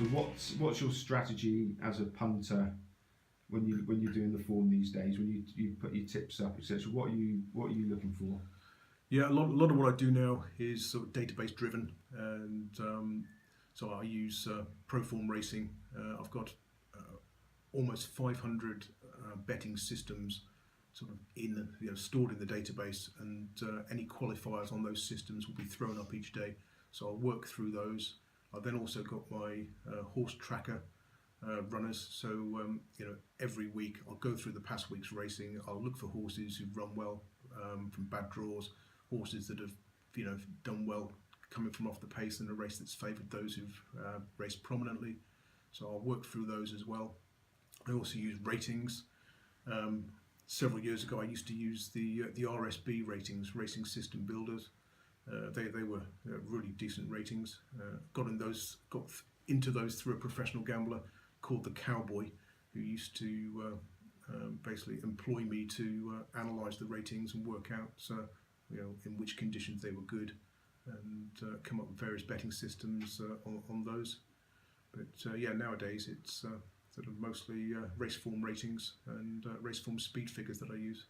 So what's your strategy as a punter when you're doing the form these days? When you put your tips up, etc. What are you looking for? Yeah, a lot of what I do now is sort of database driven, and so I use Proform Racing. I've got almost 500 betting systems sort of stored in the database, and any qualifiers on those systems will be thrown up each day. So I'll work through those. I've then also got my horse tracker runners. So every week I'll go through the past week's racing. I'll look for horses who've run well from bad draws, horses that have done well coming from off the pace in a race that's favoured those who've raced prominently. So I'll work through those as well. I also use ratings. Several years ago I used to use the RSB ratings, Racing System Builders. They were really decent ratings. Got into those through a professional gambler called the Cowboy, who used to basically employ me to analyse the ratings and work out in which conditions they were good, and come up with various betting systems on those. But nowadays it's sort of mostly Raceform ratings and Raceform speed figures that I use.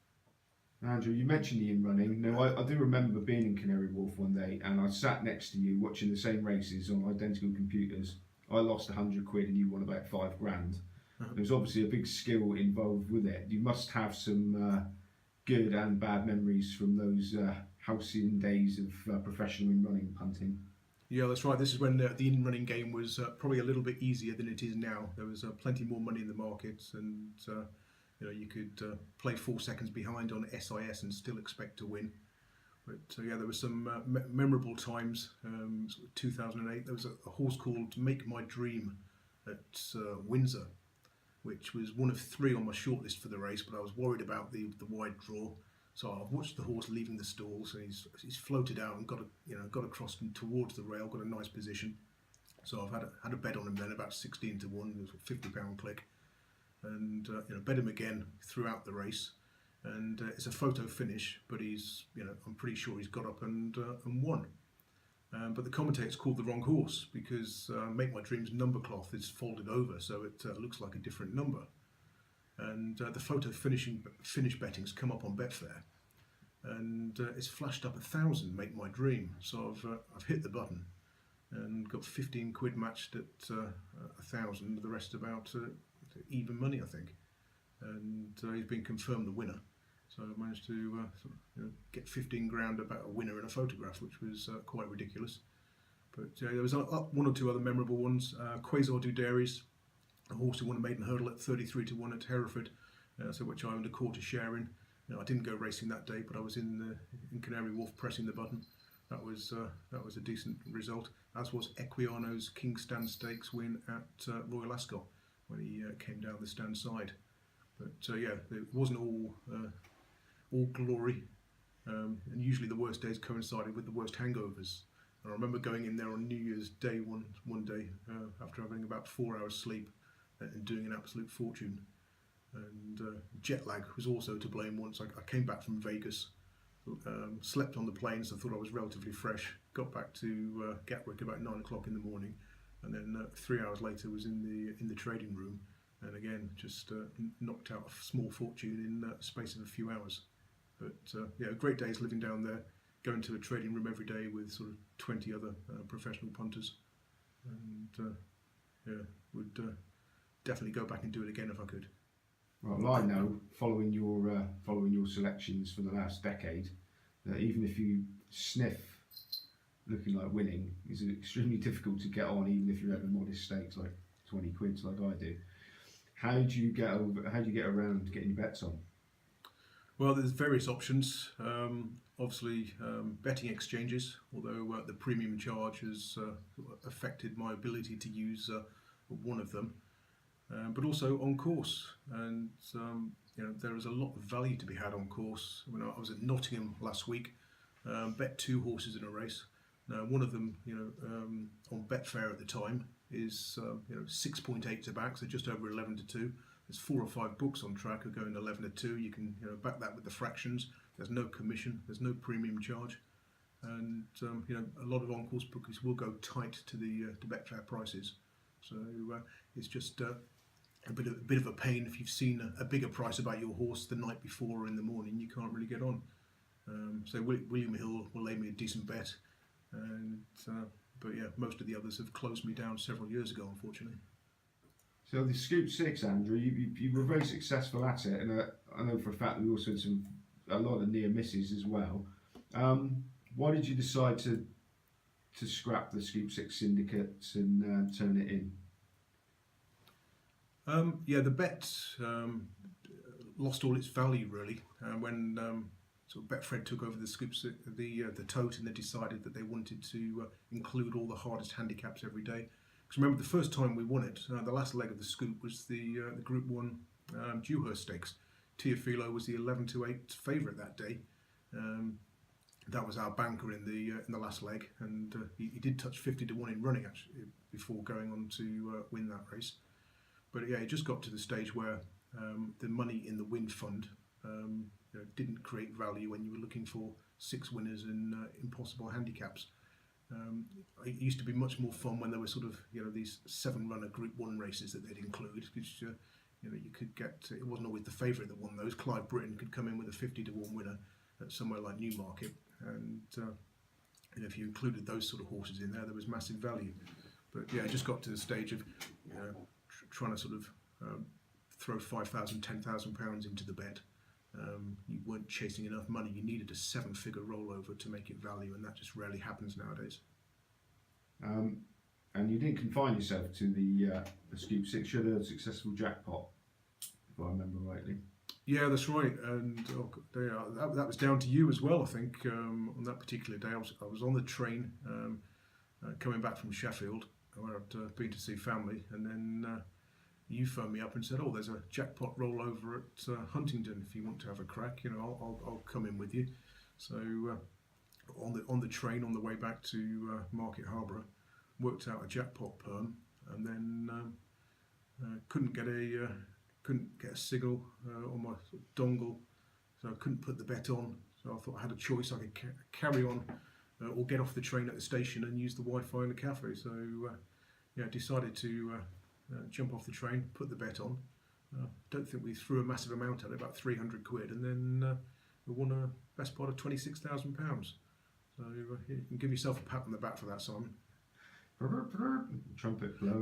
Andrew, you mentioned the in-running. Now, I do remember being in Canary Wharf one day, and I sat next to you watching the same races on identical computers. I lost 100 quid and you won about 5 grand. There was obviously a big skill involved with it. You must have some good and bad memories from those halcyon days of professional in-running punting. Yeah, that's right. This is when the in-running game was probably a little bit easier than it is now. There was plenty more money in the market, and you could play 4 seconds behind on SIS and still expect to win. But there were some memorable times. 2008, there was a horse called Make My Dream at Windsor, which was one of 3 on my shortlist for the race, but I was worried about the wide draw. So I've watched the horse leaving the stalls, and he's floated out and got across towards the rail, got a nice position. So I've had a bet on him then, about 16 to 1, it was a £50 click, and bet him again throughout the race. And it's a photo finish, but I'm pretty sure he's got up and won. But the commentator's called the wrong horse, because Make My Dream's number cloth is folded over, so it looks like a different number. And the photo finish betting's come up on Betfair, and it's flashed up 1,000 Make My Dream. So I've hit the button and got 15 quid matched at 1,000. The rest about even money, I think. And he's been confirmed the winner. So I managed to get 15 grand about a winner in a photograph, which was quite ridiculous. But there was 1 or 2 other memorable ones. Quasar Du Dairies, a horse who won a maiden hurdle at 33 to 1 at Hereford, so which I owned a quarter share in. I didn't go racing that day, but I was in Canary Wharf pressing the button. That was a decent result, as was Equiano's King Stand Stakes win at Royal Ascot when he came down the stand side. But it wasn't all glory, and usually the worst days coincided with the worst hangovers. And I remember going in there on New Year's Day one day after having about 4 hours sleep and doing an absolute fortune. And jet lag was also to blame. Once I came back from Vegas, slept on the plane, so I thought I was relatively fresh. Got back to Gatwick about 9 o'clock in the morning, and then 3 hours later was in the trading room, and again just knocked out a small fortune in the space of a few hours. But great days living down there, going to a trading room every day with sort of 20 other professional punters, and would definitely go back and do it again if I could. Well, I know, following your selections for the last decade, that even if you sniff looking like winning, it's extremely difficult to get on, even if you're at the modest stakes like 20 quid, like I do. How do you get around getting your bets on? Well, there's various options. Obviously, betting exchanges, although the premium charge has affected my ability to use one of them. But also on course, and there is a lot of value to be had on course. I was at Nottingham last week, bet 2 horses in a race. Now, one of them, on Betfair at the time is 6.8 to back, so just over 11 to 2. There's 4 or 5 books on track who are going 11 to 2. You can back that with the fractions. There's no commission. There's no premium charge, and a lot of on-course bookies will go tight to the Betfair prices. So it's just a bit of a pain if you've seen a bigger price about your horse the night before or in the morning. You can't really get on. So William Hill will lay me a decent bet, and but yeah, most of the others have closed me down several years ago, unfortunately. So the Scoop 6, Andrew, you were very successful at it, and I know for a fact that we also had a lot of near misses as well. Why did you decide to scrap the Scoop 6 syndicates and turn it in? Yeah, the bet lost all its value really when sort of Betfred took over the scoops, the tote, and they decided that they wanted to include all the hardest handicaps every day. Because remember, the first time we won it, the last leg of the scoop was the Group 1 Dewhurst Stakes. Teofilo was the 11-8 favourite that day. That was our banker in the last leg, and he did touch 50-1 in running actually before going on to win that race. But yeah, it just got to the stage where the money in the win fund didn't create value when you were looking for 6 winners in impossible handicaps. It used to be much more fun when there were sort of these 7-runner Group 1 races that they'd include, because you could get, it wasn't always the favourite that won those. Clive Britton could come in with a 50-1 winner at somewhere like Newmarket, and if you included those sort of horses in there was massive value. But yeah, it just got to the stage of trying to sort of throw £5,000, £10,000 into the bet. You weren't chasing enough money. You needed a 7-figure rollover to make it value, and that just rarely happens nowadays. And you didn't confine yourself to the Scoop 6. You had a successful jackpot, if I remember rightly. Yeah, that's right. And that was down to you as well, I think. On that particular day, I was on the train coming back from Sheffield, where I'd been to see family, and then you phoned me up and said, "Oh, there's a jackpot rollover at Huntingdon. If you want to have a crack, I'll come in with you." So on the train on the way back to Market Harborough, worked out a jackpot perm, and then couldn't get a signal on my sort of dongle, so I couldn't put the bet on. So I thought I had a choice: I could carry on or get off the train at the station and use the Wi-Fi in the cafe. So yeah, decided to jump off the train, put the bet on. Don't think we threw a massive amount at it, about 300 quid, and then we won a best part of £26,000. So you can give yourself a pat on the back for that, Simon. Trumpet blow.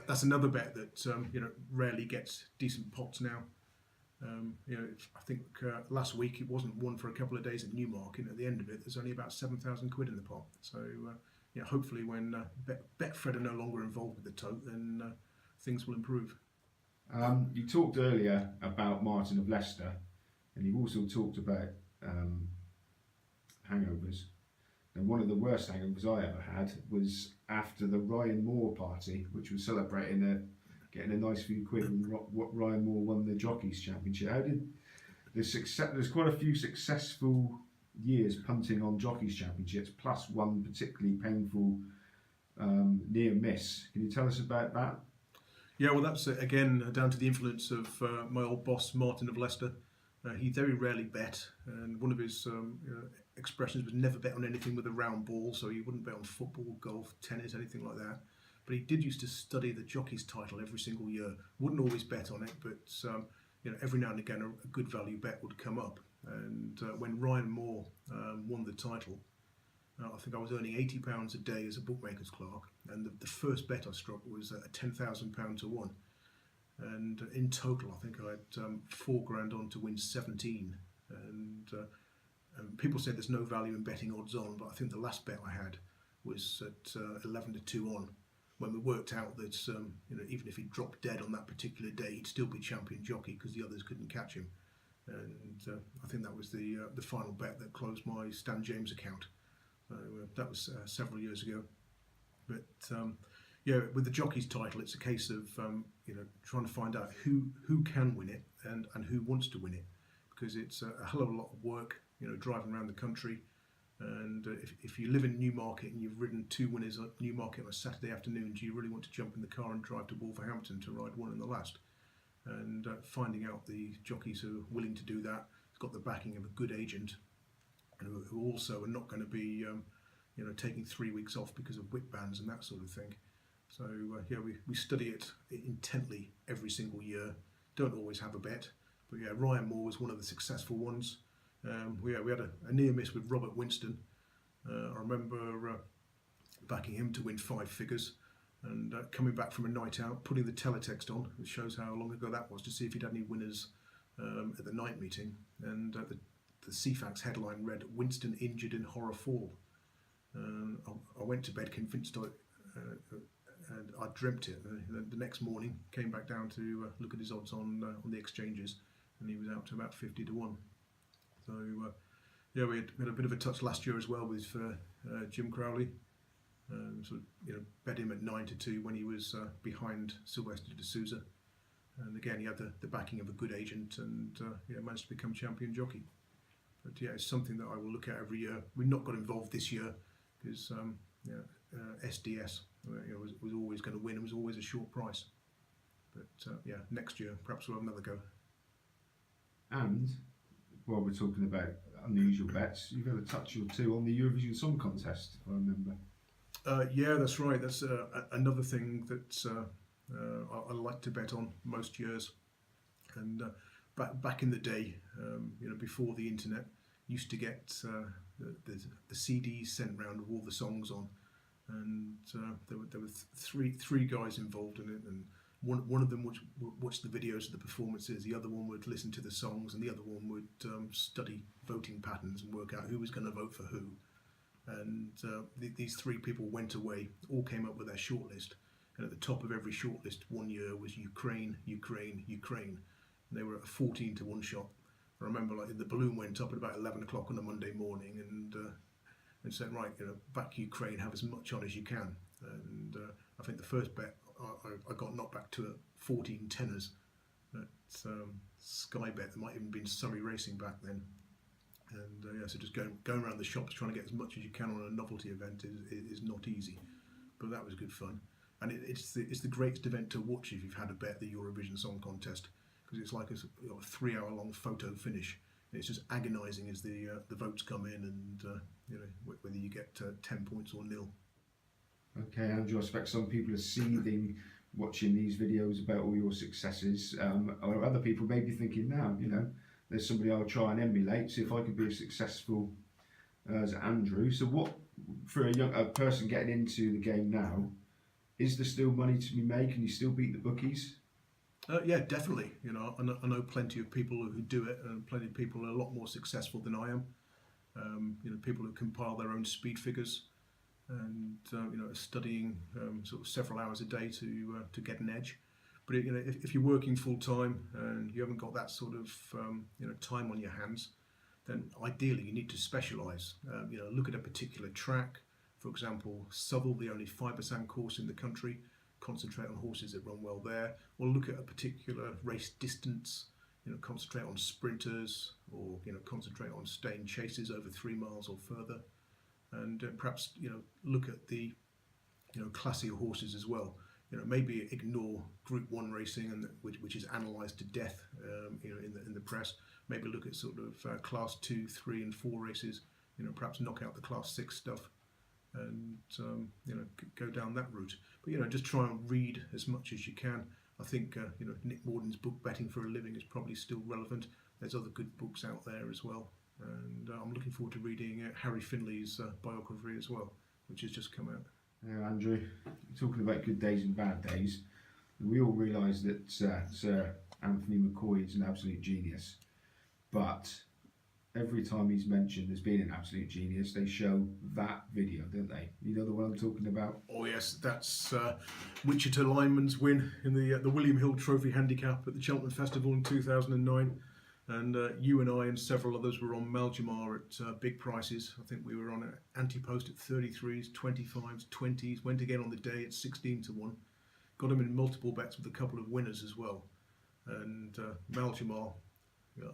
That's another bet that rarely gets decent pots now. I think last week it wasn't won for a couple of days at Newmarket. At the end of it, there's only about 7,000 quid in the pot. So yeah, hopefully when Betfred are no longer involved with the tote, then things will improve. You talked earlier about Martin of Leicester, and you also talked about hangovers. And one of the worst hangovers I ever had was after the Ryan Moore party, which was celebrating getting a nice few quid when Ryan Moore won the Jockeys Championship. How did there's quite a few successful years punting on Jockeys Championships, plus one particularly painful near miss. Can you tell us about that? Yeah, well, that's again down to the influence of my old boss Martin of Leicester. He very rarely bet, and one of his expressions was never bet on anything with a round ball, so he wouldn't bet on football, golf, tennis, anything like that. But he did used to study the jockey's title every single year. Wouldn't always bet on it, but every now and again a good value bet would come up. And when Ryan Moore won the title, I think I was earning £80 a day as a bookmaker's clerk, and the first bet I struck was a £10,000 to 1. And in total, I think I had £4,000 on to win 17. And people say there's no value in betting odds on, but I think the last bet I had was at 11-2 on, when we worked out that even if he dropped dead on that particular day, he'd still be champion jockey because the others couldn't catch him. And I think that was the final bet that closed my Stan James account. So that was several years ago. But yeah, with the jockey's title, it's a case of trying to find out who can win it and who wants to win it, because it's a hell of a lot of work, driving around the country. And if you live in Newmarket and you've ridden 2 winners at Newmarket on a Saturday afternoon, do you really want to jump in the car and drive to Wolverhampton to ride one in the last? And finding out the jockeys who are willing to do that, it's got the backing of a good agent, and who also are not going to be taking 3 weeks off because of whip bans and that sort of thing. So yeah, we study it intently every single year. Don't always have a bet, but yeah, Ryan Moore was one of the successful ones. We had a near miss with Robert Winston. I remember backing him to win 5 figures, and coming back from a night out, putting the teletext on, which shows how long ago that was, to see if he'd had any winners at the night meeting. And the CFAX headline read, "Winston injured in horror fall." I went to bed convinced I dreamt it. The next morning, came back down to look at his odds on the exchanges, and he was out to about 50 to 1. So yeah, we had a bit of a touch last year as well with Jim Crowley. So bet him at 9 to 2 when he was behind Sylvester de Souza, and again he had the backing of a good agent, and managed to become champion jockey. But yeah, it's something that I will look at every year. We've not got involved this year because SDS was always going to win. It was always a short price. But yeah, next year perhaps we'll have another go. And while we're talking about unusual bets, you've had a touch or two on the Eurovision Song Contest, if I remember. Yeah, that's right. That's another thing that I like to bet on most years. And back in the day, before the internet, used to get the CDs sent round with all the songs on, and there were three guys involved in it, and one of them would watch the videos of the performances, the other one would listen to the songs, and the other one would study voting patterns and work out who was going to vote for who. And these 3 people went away, all came up with their shortlist, and at the top of every shortlist one year was Ukraine, Ukraine, Ukraine. And they were at a 14 to 1 shot. I remember the balloon went up at about 11 o'clock on a Monday morning, and said, right, back Ukraine, have as much on as you can. And I think the first bet I got knocked back to 14 tenors at Sky Bet. There might even been Surrey Racing back then. And so just going around the shops trying to get as much as you can on a novelty event is not easy, but that was good fun. And it's the greatest event to watch if you've had a bet, the Eurovision Song Contest, because it's like a 3-hour-long photo finish. It's just agonising as the votes come in, and whether you get 10 points or nil. Okay, Andrew, I expect some people are seething watching these videos about all your successes, or other people may be thinking now, there's somebody I'll try and emulate, see if I can be as successful as Andrew. So what, for a person getting into the game now, is there still money to be made? Can you still beat the bookies? Yeah, definitely. I know plenty of people who do it, and plenty of people are a lot more successful than I am. People who compile their own speed figures, and are studying sort of several hours a day to get an edge. But if you're working full time and you haven't got that sort of time on your hands, then ideally you need to specialise. Look at a particular track. For example, Southwell, the only 5% course in the country. Concentrate on horses that run well there. Or look at a particular race distance. Concentrate on sprinters, or concentrate on staying chases over 3 miles or further. And perhaps look at the classier horses as well. Maybe ignore Group 1 racing, and which is analysed to death in the press. Maybe look at sort of Class 2, 3 and 4 races. Perhaps knock out the Class 6 stuff, and go down that route. But just try and read as much as you can. I think Nick Morden's book Betting for a Living is probably still relevant. There's other good books out there as well, and I'm looking forward to reading Harry Finley's biography as well, which has just come out. Yeah, Andrew, talking about good days and bad days, we all realise that Sir Anthony McCoy is an absolute genius, but every time he's mentioned as being an absolute genius, they show that video, don't they? You know the one I'm talking about? Oh yes, that's Wichita Lineman's win in the William Hill Trophy Handicap at the Cheltenham Festival in 2009. And you and I and several others were on Maljamar at big prices. I think we were on an anti-post at 33s, 25s, 20s. Went again on the day at 16 to 1. Got him in multiple bets with a couple of winners as well. And Maljamar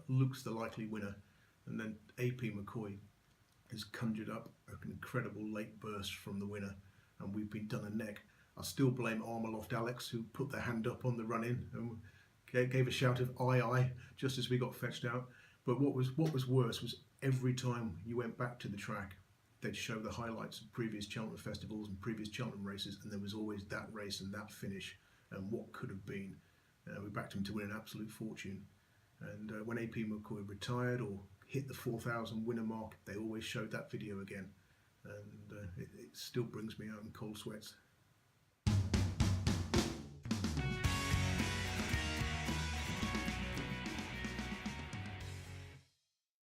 looks the likely winner. And then AP McCoy has conjured up an incredible late burst from the winner, and we've been done a neck. I still blame Armaloft Alex, who put their hand up on the run-in and gave a shout of aye just as we got fetched out. But what was worse was every time you went back to the track, they'd show the highlights of previous Cheltenham festivals and previous Cheltenham races, and there was always that race and that finish and what could have been. We backed him to win an absolute fortune. And when AP McCoy retired or hit the 4,000 winner mark, they always showed that video again. And it still brings me out in cold sweats